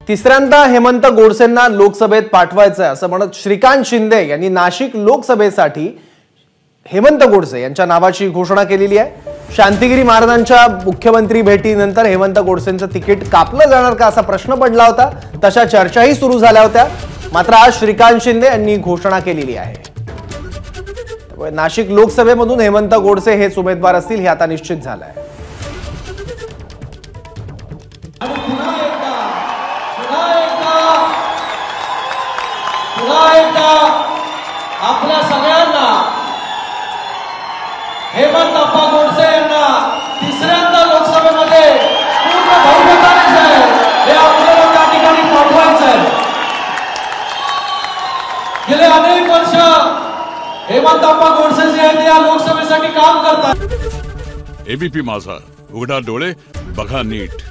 तिसऱ्यांदा हेमंत गोडसेंना लोकसभेत पाठवायचं असं म्हणत श्रीकांत शिंदे यांनी नाशिक लोकसभेसाठी हेमंत गोडसे यांच्या नावाची घोषणा केलेली आहे। शांतिगिरी महाराजांच्या मुख्यमंत्री भेटीनंतर हेमंत गोडसेंचं तिकीट कापलं जाणार का असा प्रश्न पडला होता। तशा चर्चाही सुरू झाल्या होत्या, मात्र आज श्रीकांत शिंदे यांनी घोषणा केलेली आहे। नाशिक लोकसभेमधून हेमंत गोडसे हेच उमेदवार असतील हे आता निश्चित झालं आहे। आपल्या सगळ्यांना हेमंत गोडसे यांना तिसऱ्यांदा लोकसभेमध्ये पूर्ण बहुमताने हे आपल्याला त्या ठिकाणी पाठवायचं आहे। गेले अनेक वर्ष हेमंत गोडसे जे आहेत या लोकसभेसाठी काम करतात। एबीपी माझा, उघडा डोळे बघा नीट।